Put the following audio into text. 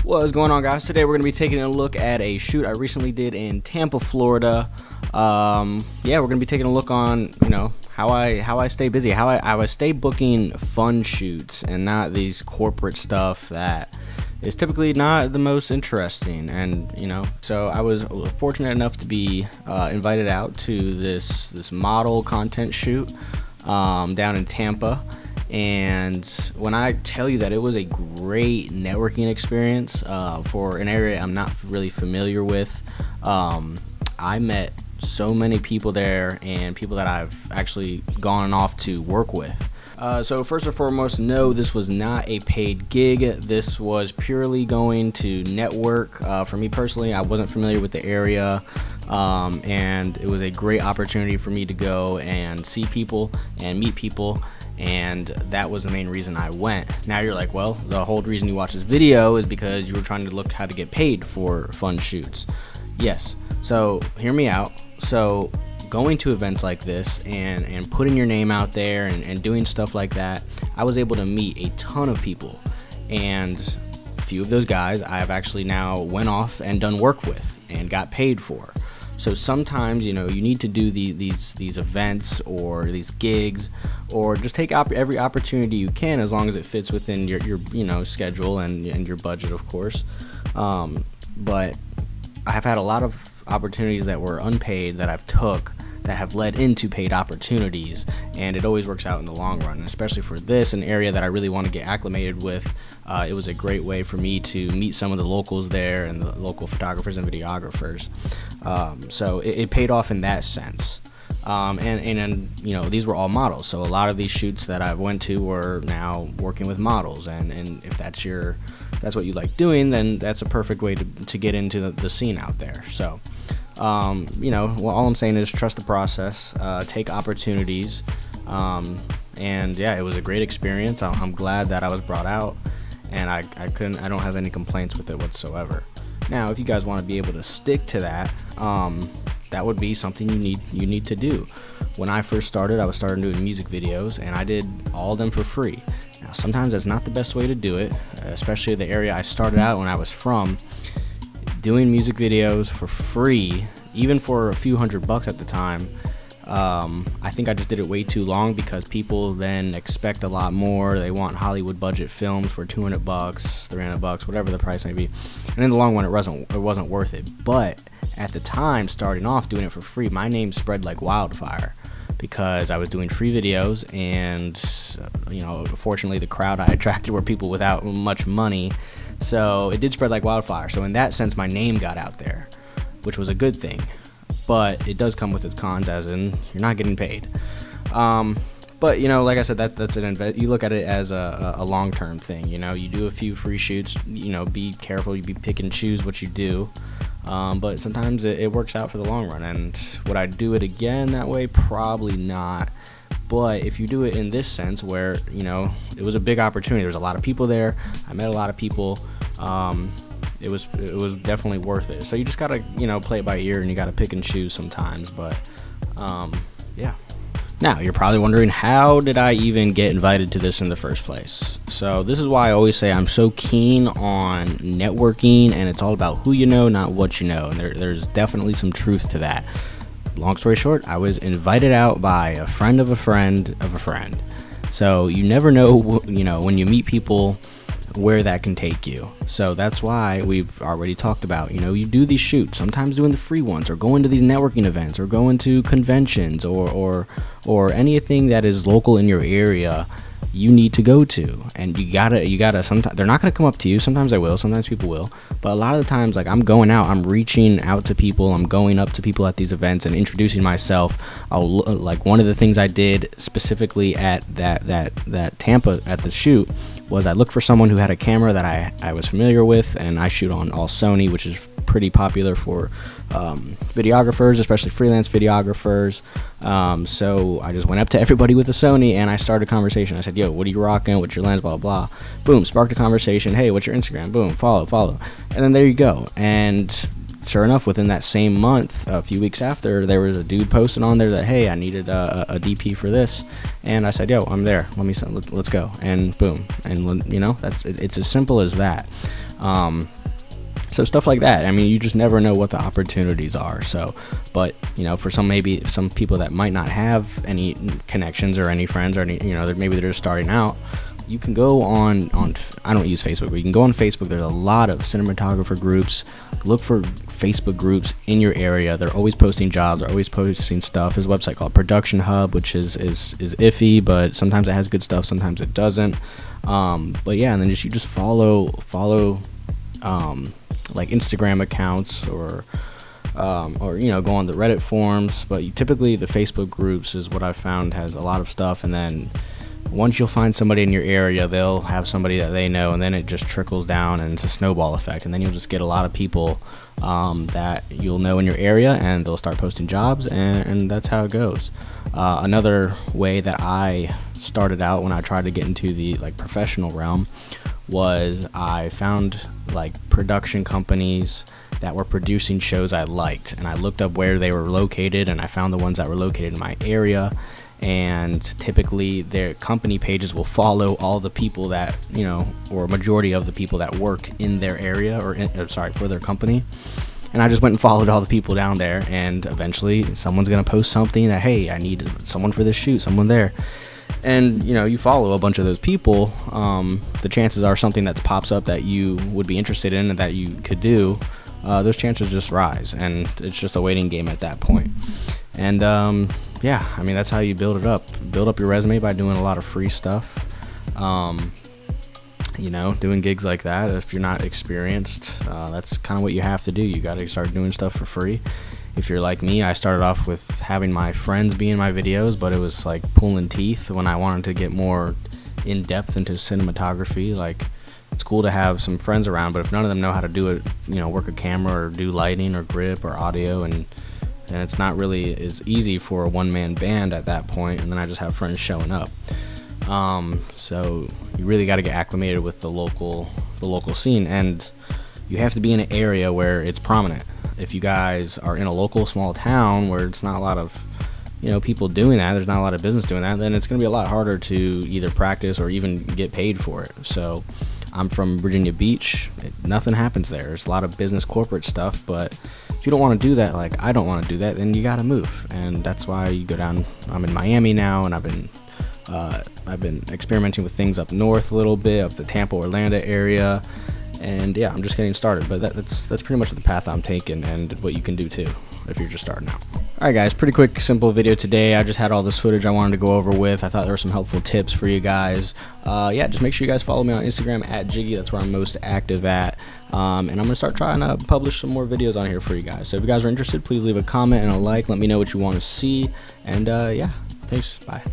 What's going on, guys? Today we're going to be taking a look at a shoot I recently did in Tampa, Florida. We're going to be taking a look on, how I stay busy, how I stay booking fun shoots and not these corporate stuff that is typically not the most interesting. And, so I was fortunate enough to be invited out to this model content shoot down in Tampa. And when I tell you that it was a great networking experience for an area I'm not really familiar with, I met so many people there and people that I've actually gone off to work with. So first and foremost, no, this was not a paid gig. This was purely going to network. For me personally, I wasn't familiar with the area, and it was a great opportunity for me to go and see people and meet people. And that was the main reason I went. Now you're like, well, the whole reason you watch this video is because you were trying to look how to get paid for fun shoots. Yes, so hear me out. So going to events like this and putting your name out there and doing stuff like that, I was able to meet a ton of people. And a few of those guys I've actually now went off and done work with and got paid for. So sometimes, you need to do these events or these gigs, or just take every opportunity you can, as long as it fits within your schedule and your budget, of course. But I have had a lot of opportunities that were unpaid that I've took that have led into paid opportunities, and it always works out in the long run. And especially for this, an area that I really want to get acclimated with, it was a great way for me to meet some of the locals there and the local photographers and videographers. So it paid off in that sense. And these were all models. So a lot of these shoots that I went to were now working with models. And if that's what you like doing, then that's a perfect way to get into the scene out there. So, all I'm saying is trust the process, take opportunities. It was a great experience. I'm glad that I was brought out, and I don't have any complaints with it whatsoever. Now, if you guys want to be able to stick to that, that would be something you need to do. When I first started, I was starting doing music videos, and I did all of them for free. Now, sometimes that's not the best way to do it, especially the area I started out when I was from. Doing music videos for free, even for a few $100 at the time, I think I just did it way too long, because people then expect a lot more. They want Hollywood budget films for $200, $300, whatever the price may be. And in the long run, it wasn't worth it. But at the time, starting off doing it for free, my name spread like wildfire, because I was doing free videos, and fortunately the crowd I attracted were people without much money, so it did spread like wildfire. So in that sense, my name got out there, which was a good thing. But it does come with its cons, as in you're not getting paid. But like I said, that's an you look at it as a long-term thing. You do a few free shoots. Be careful. You be pick and choose what you do. But sometimes it works out for the long run. And would I do it again that way? Probably not. But if you do it in this sense, where it was a big opportunity. There was a lot of people there. I met a lot of people. It was definitely worth it. So you just gotta play it by ear, and you gotta pick and choose sometimes. But yeah. Now you're probably wondering, how did I even get invited to this in the first place? So this is why I always say I'm so keen on networking, and it's all about who you know, not what you know. And there's definitely some truth to that. Long story short, I was invited out by a friend of a friend of a friend. So you never know, when you meet people, where that can take you. So that's why we've already talked about, you do these shoots, sometimes doing the free ones, or going to these networking events, or going to conventions, or anything that is local in your area. You need to go to, and you gotta sometimes they're not gonna come up to you. Sometimes they will, sometimes people will, but a lot of the times, like, I'm going out, I'm reaching out to people, I'm going up to people at these events and introducing myself. Like, one of the things I did specifically at that Tampa at the shoot was I looked for someone who had a camera that I was familiar with, and I shoot on all Sony, which is pretty popular for videographers, especially freelance videographers. So I just went up to everybody with a Sony, and I started a conversation. I said, yo, what are you rocking? What's your lens? Blah, blah, blah. Boom, sparked a conversation. Hey, what's your Instagram? Boom, follow. And then there you go. And sure enough, within that same month, a few weeks after, there was a dude posting on there that, hey, I needed a DP for this. And I said, yo, I'm there. Let's go. And boom. And, it's as simple as that. So stuff like that. I mean, you just never know what the opportunities are. So, but you know, for maybe some people that might not have any connections or any friends or any, you know, maybe they're just starting out, you can go on I don't use Facebook, but you can go on Facebook. There's a lot of cinematographer groups. Look for Facebook groups in your area. They're always posting jobs. They're always posting stuff. There's a website called Production Hub, which is iffy, but sometimes it has good stuff, sometimes it doesn't. But yeah, and then you just follow like Instagram accounts or you know, go on the Reddit forums. But typically the Facebook groups is what I found has a lot of stuff, and then once you'll find somebody in your area, they'll have somebody that they know, and then it just trickles down, and it's a snowball effect, and then you'll just get a lot of people that you'll know in your area, and they'll start posting jobs, and that's how it goes. Another way that I started out when I tried to get into the like professional realm was I found like production companies that were producing shows I liked, and I looked up where they were located, and I found the ones that were located in my area. And typically their company pages will follow all the people that, you know, or majority of the people that work in their area for their company. And I just went and followed all the people down there, and eventually someone's gonna post something that, hey, I need someone for this shoot, someone there. And you know, you follow a bunch of those people, the chances are something that pops up that you would be interested in and that you could do, those chances just rise, and it's just a waiting game at that point. And yeah, I mean, that's how you build up your resume, by doing a lot of free stuff, you know, doing gigs like that. If you're not experienced, that's kind of what you have to do. You got to start doing stuff for free. If you're like me, I started off with having my friends be in my videos, but it was like pulling teeth when I wanted to get more in depth into cinematography. Like, it's cool to have some friends around, but if none of them know how to do it, you know, work a camera or do lighting or grip or audio, and it's not really as easy for a one-man band at that point, and then I just have friends showing up. So you really got to get acclimated with the local scene, and you have to be in an area where it's prominent. If you guys are in a local small town where it's not a lot of, you know, people doing that, there's not a lot of business doing that, then it's going to be a lot harder to either practice or even get paid for it. So I'm from Virginia Beach. Nothing happens there. There's a lot of business corporate stuff, but if you don't want to do that, like I don't want to do that, then you got to move. And that's why you go down. I'm in Miami now, and I've been experimenting with things up north a little bit, up the Tampa, Orlando area. And yeah, I'm just getting started, but that's pretty much the path I'm taking, and what you can do too if you're just starting out. Alright guys, pretty quick, simple video today. I just had all this footage I wanted to go over with. I thought there were some helpful tips for you guys. Yeah, just make sure you guys follow me on Instagram at Jiggy. That's where I'm most active at. And I'm going to start trying to publish some more videos on here for you guys. So if you guys are interested, please leave a comment and a like. Let me know what you want to see. And yeah, thanks. Bye.